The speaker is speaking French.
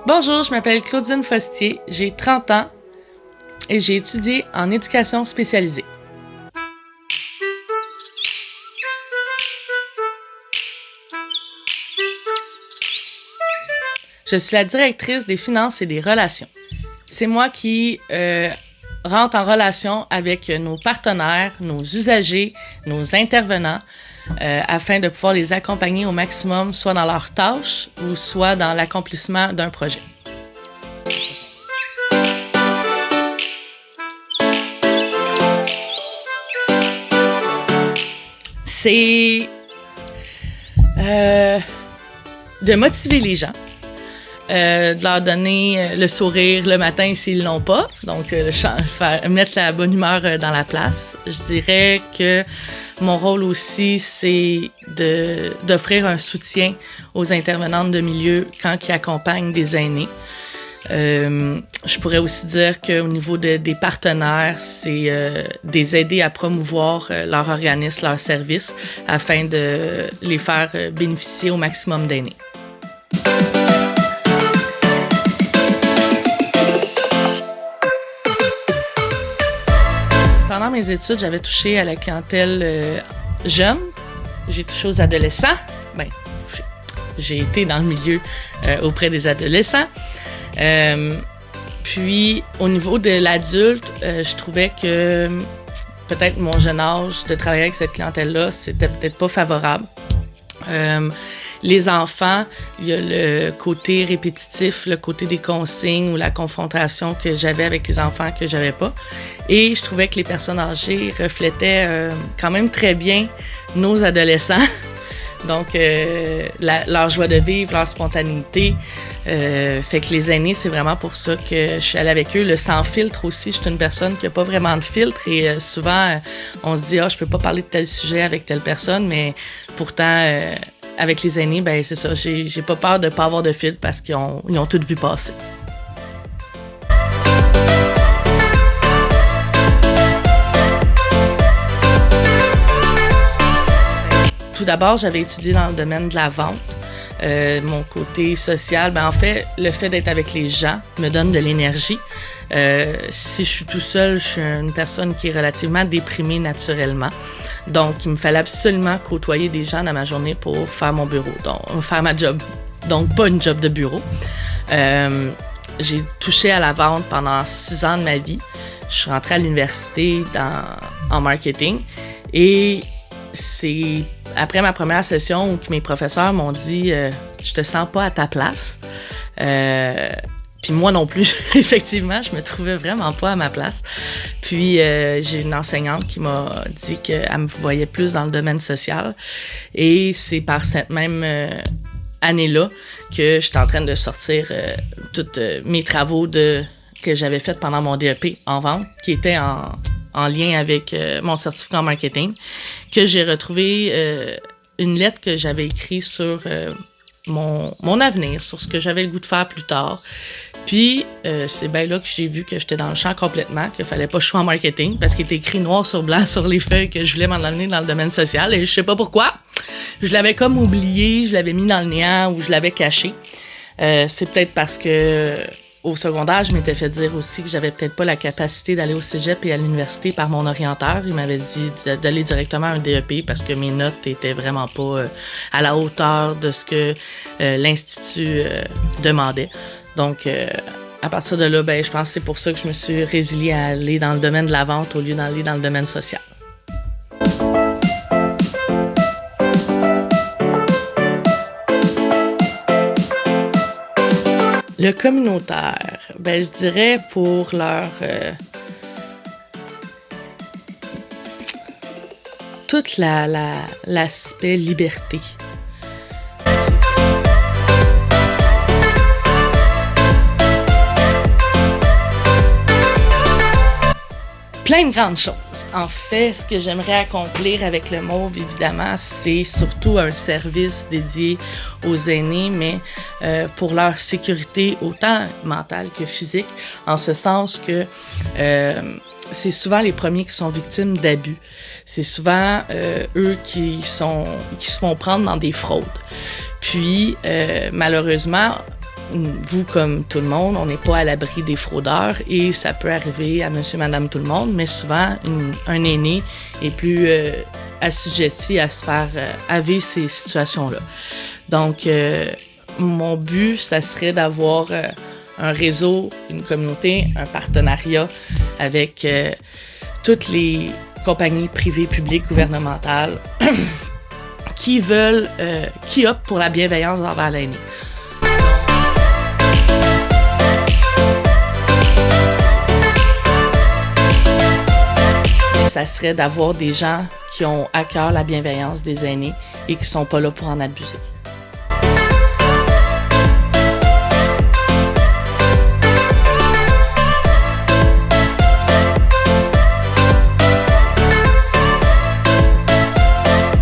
Bonjour, je m'appelle Claudine Fostier, j'ai 30 ans et j'ai étudié en éducation spécialisée. Je suis la directrice des finances et des relations. C'est moi qui rentre en relation avec nos partenaires, nos usagers, nos intervenants, afin de pouvoir les accompagner au maximum, soit dans leurs tâches ou soit dans l'accomplissement d'un projet. C'est de motiver les gens, de leur donner le sourire le matin s'ils l'ont pas, donc mettre la bonne humeur dans la place. Je dirais que mon rôle aussi, c'est d'offrir un soutien aux intervenantes de milieu quand ils accompagnent des aînés. Je pourrais aussi dire qu'au niveau des partenaires, c'est des aider à promouvoir leur organisme, leur service, afin de les faire bénéficier au maximum d'aînés. Pendant mes études, j'avais touché à la clientèle jeune. J'ai touché aux adolescents. J'ai été dans le milieu auprès des adolescents. Puis, au niveau de l'adulte, je trouvais que peut-être mon jeune âge de travailler avec cette clientèle-là, c'était peut-être pas favorable. Les enfants, il y a le côté répétitif, le côté des consignes ou la confrontation que j'avais avec les enfants que j'avais pas. Et je trouvais que les personnes âgées reflétaient quand même très bien nos adolescents. Donc, leur joie de vivre, leur spontanéité. Fait que les aînés, c'est vraiment pour ça que je suis allée avec eux. Le sans filtre aussi, je suis une personne qui n'a pas vraiment de filtre et souvent, on se dit « Ah, je peux pas parler de tel sujet avec telle personne », mais pourtant, avec les aînés, ben c'est ça, j'ai pas peur de pas avoir de filtre parce qu'ils ont tout vu passer. Tout d'abord, j'avais étudié dans le domaine de la vente. Mon côté social, en fait, le fait d'être avec les gens me donne de l'énergie. Si je suis tout seul, je suis une personne qui est relativement déprimée naturellement. Donc, il me fallait absolument côtoyer des gens dans ma journée pour faire mon bureau, donc faire ma job. Donc, pas une job de bureau. J'ai touché à la vente pendant 6 ans de ma vie. Je suis rentrée à l'université en marketing et c'est après ma première session où mes professeurs m'ont dit je te sens pas à ta place. Puis moi non plus, effectivement, je me trouvais vraiment pas à ma place. Puis j'ai une enseignante qui m'a dit qu'elle me voyait plus dans le domaine social. Et c'est par cette même année-là que j'étais en train de sortir tous mes travaux que j'avais faits pendant mon DEP en vente, qui étaient en lien avec mon certificat en marketing, que j'ai retrouvé une lettre que j'avais écrite sur mon avenir, sur ce que j'avais le goût de faire plus tard. Puis, c'est bien là que j'ai vu que j'étais dans le champ complètement, qu'il fallait pas que je sois en marketing, parce qu'il était écrit noir sur blanc sur les feuilles que je voulais m'en amener dans le domaine social, et je sais pas pourquoi. Je l'avais comme oublié, je l'avais mis dans le néant ou je l'avais caché. C'est peut-être parce que au secondaire, je m'étais fait dire aussi que j'avais peut-être pas la capacité d'aller au cégep et à l'université par mon orienteur. Il m'avait dit d'aller directement à un DEP parce que mes notes étaient vraiment pas à la hauteur de ce que l'Institut demandait. Donc, à partir de là, je pense que c'est pour ça que je me suis résiliée à aller dans le domaine de la vente au lieu d'aller dans le domaine social. Le communautaire, je dirais pour leur toute l'aspect liberté. Plein de grandes choses. En fait, ce que j'aimerais accomplir avec le Mauve, évidemment, c'est surtout un service dédié aux aînés, mais pour leur sécurité autant mentale que physique, en ce sens que c'est souvent les premiers qui sont victimes d'abus. C'est souvent eux qui se font prendre dans des fraudes. Puis, malheureusement, vous, comme tout le monde, on n'est pas à l'abri des fraudeurs et ça peut arriver à monsieur, madame, tout le monde, mais souvent, un aîné est plus assujetti à se faire à vivre ces situations-là. Donc, mon but, ça serait d'avoir un réseau, une communauté, un partenariat avec toutes les compagnies privées, publiques, gouvernementales qui optent pour la bienveillance envers l'aîné. Ça serait d'avoir des gens qui ont à cœur la bienveillance des aînés et qui sont pas là pour en abuser.